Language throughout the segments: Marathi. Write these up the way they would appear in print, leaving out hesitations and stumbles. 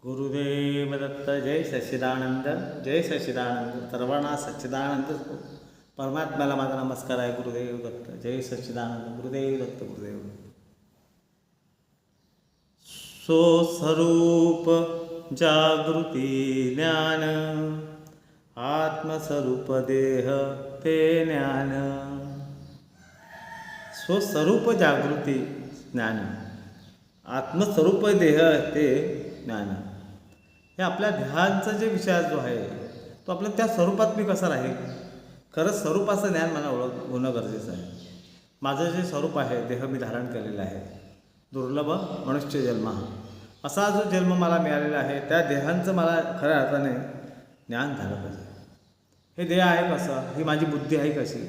गुरुदेव दत्त. जय सच्चिदानंद, जय सच्चिदानंद. सर्वांना सच्चिदानंद परमात्म्याला माझा नमस्कार आहे. गुरुदेव दत्त. जय सच्चिदानंद. गुरुदेव दत्त. गुरुदेव दत्त. स्वस्वरूप जागृती ज्ञान, आत्मस्वरूप देह ते ज्ञान. स्वस्वरूप जागृती ज्ञान, आत्मस्वरूप देह ते ज्ञान. हे आपल्या ध्यानचा जे विषय जो आहे तो आपल्या त्या स्वरूपात मी कसा राहील. खरंच स्वरूपाचं ज्ञान मला होणं गरजेचं आहे. माझं जे स्वरूप आहे, देह मी धारण केलेला आहे, दुर्लभ मनुष्य जन्म, असा जो जन्म मला मिळालेला आहे, त्या देहांचं मला खऱ्या अर्थाने ज्ञान झालं पाहिजे. हे देह आहे कसं, ही माझी बुद्धी आहे कशी,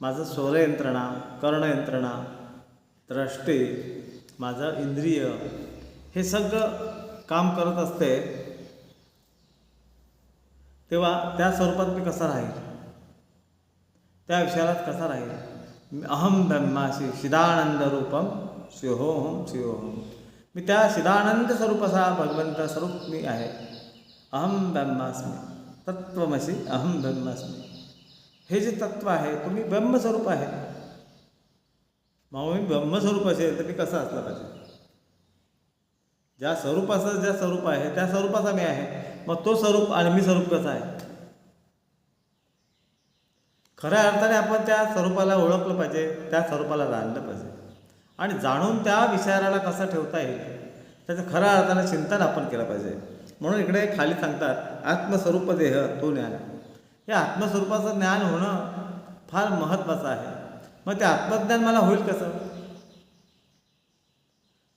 माझं स्वरयंत्रणा, कर्णयंत्रणा, दृष्टी, माझं इंद्रिय, हे सगळं काम करत असते, तेव्हा त्या स्वरूपात मी कसा राहील, त्या विचारात कसा राहील. अहम ब्रह्मासी चिदानंद रूपम शिवोहम शिवोहम. मी त्या चिदानंद स्वरूपाचा भगवंत स्वरूप मी आहे. अहम ब्रह्मास्मी तत्त्वमसी अहम ब्रह्मास्मी. हे जे तत्व आहे तो मी ब्रह्मस्वरूप आहे. मग मी ब्रह्मस्वरूप असेल तर मी कसं असलं पाहिजे. ज्या स्वरूपाचं ज्या स्वरूप आहे त्या स्वरूपाचा मी आहे. मग तो स्वरूप आणि मी स्वरूप कसं आहे. खऱ्या अर्थाने आपण त्या स्वरूपाला ओळखलं पाहिजे, त्या स्वरूपाला जाणलं पाहिजे आणि जाणून त्या विचाराला कसं ठेवता येईल त्याचं खऱ्या अर्थाने चिंतन आपण केलं पाहिजे. म्हणून इकडे खाली सांगतात आत्मस्वरूप देह तो ज्ञान. हे आत्मस्वरूपाचं ज्ञान होणं फार महत्त्वाचं आहे. मग ते आत्मज्ञान मला होईल कसं.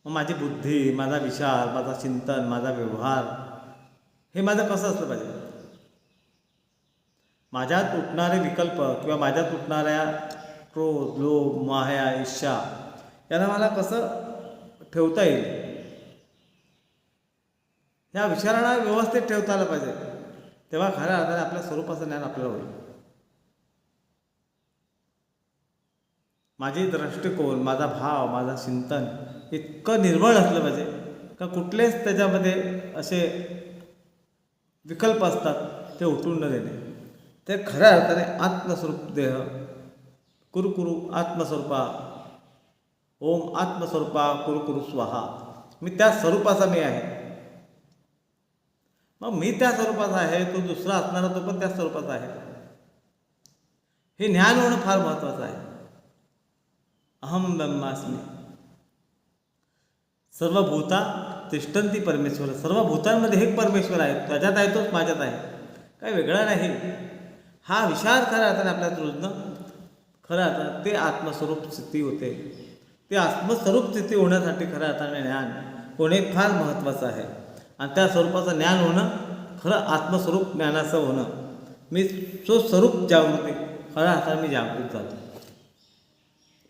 मग माझी बुद्धी, माझा विचार, माझा चिंतन, माझा व्यवहार हे माझं कसं असलं पाहिजे. माझ्यात उठणारे विकल्प किंवा माझ्यात उठणाऱ्या क्रोध, लोभ, माया, इच्छा यांना मला कसं ठेवता येईल. या विचारांना व्यवस्थित ठेवता आलं पाहिजे. तेव्हा खऱ्या अर्थाने आपल्या स्वरूपाचं ज्ञान आपल्याला होईल. माझी दृष्टिकोन, माझा भाव, माझा चिंतन इतकं निर्मळ असलं पाहिजे का कुठलेच त्याच्यामध्ये असे विकल्प असतात ते उठून न देणे. ते खऱ्या अर्थाने आत्मस्वरूप देह कुरुकुरु आत्मस्वरूपा ओम आत्मस्वरूपा कुरुकुरु स्वाहा. मी त्या स्वरूपाचा मी आहे. मग मी त्या स्वरूपाचा आहे, तो दुसरा असणारा तो पण त्या स्वरूपाचा आहे. हे ज्ञान होणं फार महत्त्वाचं आहे. अहम ब्रह्मास्मी सर्व भूता तिष्ठन्ति परमेश्वर. सर्व भूतांमध्ये हे परमेश्वर आहे. त्याच्यात आहे तोच माझ्यात आहे, काही वेगळा नाही. हा विचार खऱ्या अर्थाने आपल्यात रुजणं खऱ्या अर्थाने ते आत्मस्वरूप स्थिती होते. ते आत्मस्वरूप स्थिती होण्यासाठी खऱ्या अर्थाने ज्ञान होणे फार महत्त्वाचं आहे. आणि त्या स्वरूपाचं ज्ञान होणं खरं आत्मस्वरूप ज्ञानाचं होणं. मी स्वस्वरूप जागृती, खऱ्या अर्थाने मी जागृत झालो.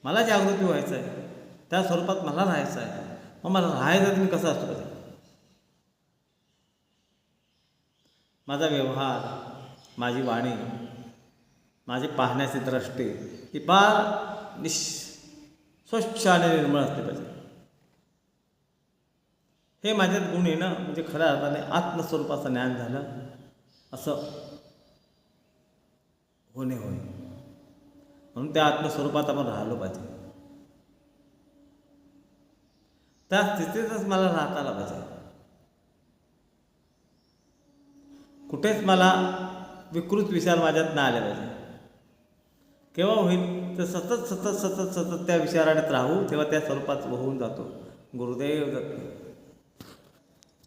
मला जागृती व्हायचं आहे, त्या स्वरूपात मला राहायचं आहे. मग मला राहायचं तर मी कसं असतो पाहिजे. माझा व्यवहार, माझी वाणी, माझी पाहण्याची दृष्टी ही फार स्वच्छ आणि निर्मळ असली पाहिजे. हे माझ्यात गुण येणं म्हणजे खऱ्या अर्थाने आत्मस्वरूपाचं ज्ञान झालं असं होणे होय. म्हणून त्या आत्मस्वरूपात आपण राहिलो पाहिजे. त्या स्थितीतच मला राहता आलं पाहिजे. कुठेच मला विकृत विचार माझ्यात नाही आले पाहिजे. केव्हा होईल तर सतत सतत सतत सतत त्या विचाराने राहू, तेव्हा त्या स्वरूपात होऊन जातो. गुरुदेव दत्त.